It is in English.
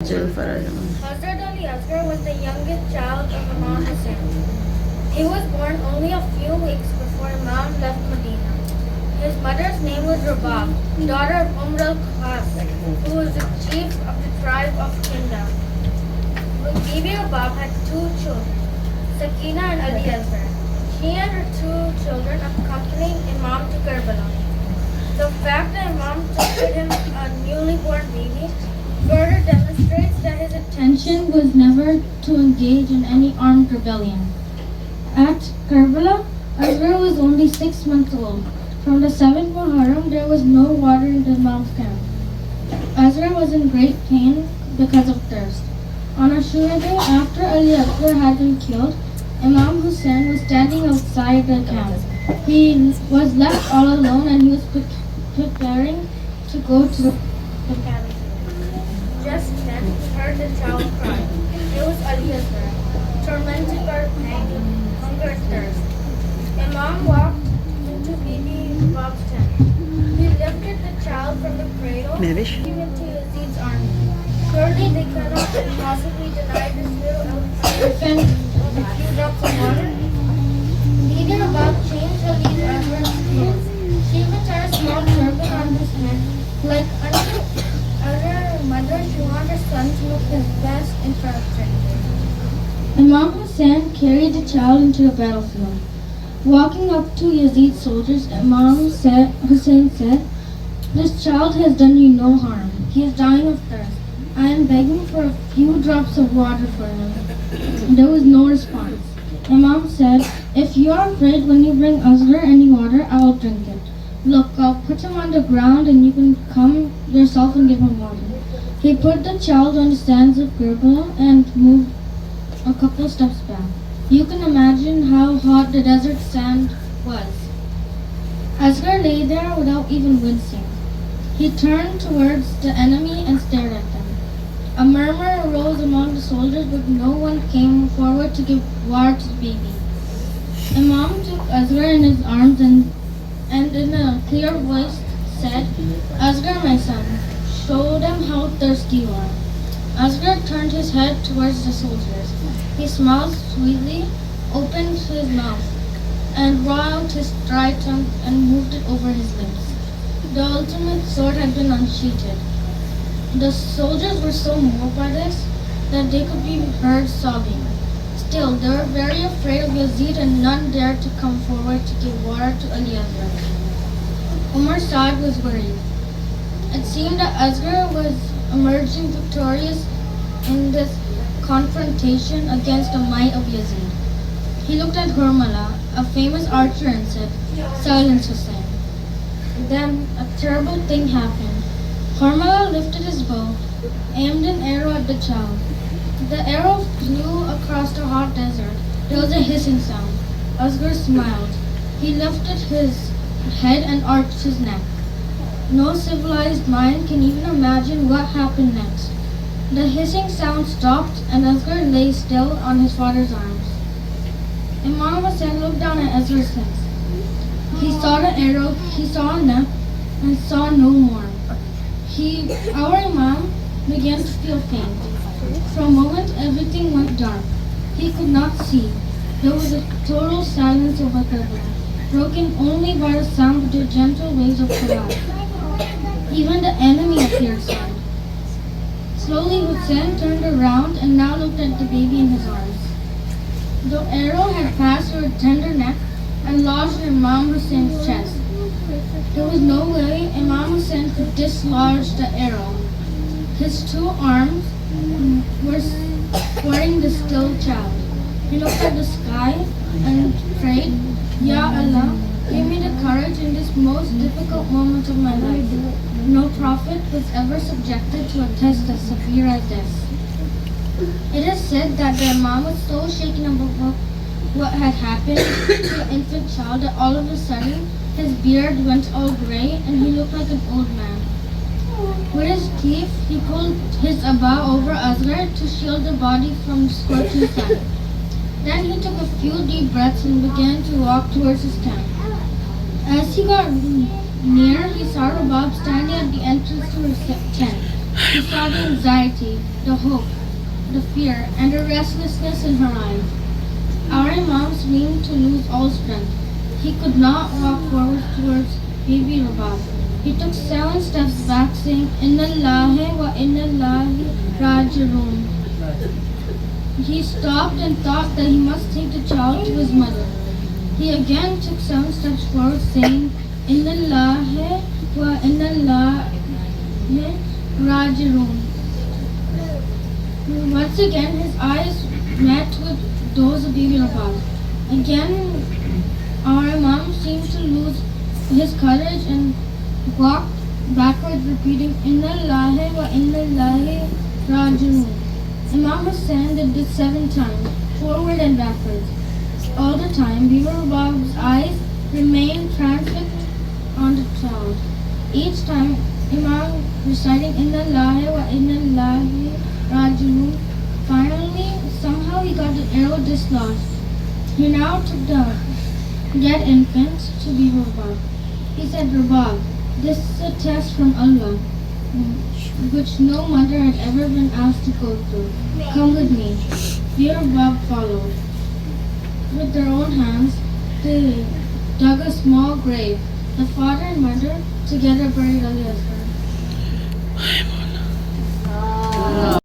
Hazrat Ali Asgher was the youngest child of Imam Hussain. He was born only a few weeks before Imam left Medina. His mother's name was Rabab, daughter of al-Khas, who was the chief of the tribe of Kinda. Bibi Rabab had two children, Zakira and Ali Asgher. She and her two children accompanied Imam to Karbala. The fact that Imam took with him a newly born baby further demonstrates that his intention was never to engage in any armed rebellion. At Karbala, Asghar was only 6 months old. From the 7th Muharram, there was no water in the Imam's camp. Asghar was in great pain because of thirst. On Ashura day, after Ali Asghar had been killed, Imam Hussain was standing outside the camp. He was left all alone and he was preparing to go to the camp. Just then, he heard the child cry. It was Ali Asghar, tormented by pain, hunger, and thirst. Imam walked into Bibi Bab's tent. He lifted the child from the cradle and gave it to Yazid's army. Surely they cannot possibly deny this little infant with a few drops of water. Bibi Bab changed Ali Asghar's clothes. She even tied a small turban on his head, like other mother, she wanted her son to look his best in front of strangers. Imam Hussain carried the child into the battlefield. Walking up to Yazid's soldiers, Hussain said, "This child has done you no harm. He is dying of thirst. I am begging for a few drops of water for him." There was no response. Imam said, "If you are afraid when you bring Asghar any water, I will drink it. Look, I'll put him on the ground and you can come yourself and give him water." He put the child on the sands of Karbala and moved a couple steps back. You can imagine how hot the desert sand was. Asghar lay there without even wincing. He turned towards the enemy and stared at them. A murmur arose among the soldiers, but no one came forward to give water to the baby. Imam took Asghar in his arms and in a clear voice said, "Asghar, my son, show them how thirsty you are." Asghar turned his head towards the soldiers. He smiled sweetly, opened his mouth, and brought out his dry tongue and moved it over his lips. The ultimate sword had been unsheathed. The soldiers were so moved by this that they could be heard sobbing. Still, they were very afraid of Yazid and none dared to come forward to give water to Ali Asghar. Umar Saad was worried. It seemed that Asghar was emerging victorious in this confrontation against the might of Yazid. He looked at Hormala, a famous archer, and said, "Silence, Hussain." Then a terrible thing happened. Hormala lifted his bow, aimed an arrow at the child. The arrow flew across the hot desert. There was a hissing sound. Asghar smiled. He lifted his head and arched his neck. No civilized mind can even imagine what happened next. The hissing sound stopped and Asghar lay still on his father's arms. Imam Hussain looked down at Asghar's head. He saw the arrow, he saw a neck, and saw no more. Our Imam began to feel faint. For a moment, everything went dark. He could not see. There was a total silence over Karbala, broken only by the sound of the gentle waves of Quran. Even the enemy appeared sad. Slowly, Hussain turned around and now looked at the baby in his arms. The arrow had passed through a tender neck and lodged in Imam Hussein's chest. There was no way Imam Hussain could dislodge the arrow. His two arms were supporting the still child. He looked at the sky and prayed, "Ya Allah, give me the courage in this most difficult moment of my life." No prophet was ever subjected to a test as severe as this. It is said that the Imam was so shaken about what had happened to the infant child that all of a sudden his beard went all gray and he looked like an old man. With his teeth, he pulled his abba over Asghar to shield the body from the scorching sun. Then he took a few deep breaths and began to walk towards his camp. As he got near, he saw Rabab standing at the entrance to his tent. He saw the anxiety, the hope, the fear, and the restlessness in her eyes. Our Imam seemed to lose all strength. He could not walk forward towards baby Rabab. He took 7 steps back, saying, Inna Allahi wa inna Allahi raji'un. He stopped and thought that he must take the child to his mother. He again took 7 steps forward, saying, Inna Allahi wa inna Allahi raji'un. Once again, his eyes met with those of baby Rabab. Again, our Imam seemed to lose his courage and walked backwards, repeating, Inna Allahi wa inna Allahi raji'un. Imam Hussain did this 7 times, forward and backwards. All the time, baby Rabab's eyes remained transfixed on the child. Each time, Imam reciting Inna Allahi wa inna Allahi raji'un. Finally, somehow he got the arrow dislodged. He now took the dead infant to be Rabab. He said, Rabab, this is a test from Allah, which no mother had ever been asked to go through. Come with me. Dear Rabab followed. With their own hands, they dug a small grave. The father and mother together buried Ali Asgher.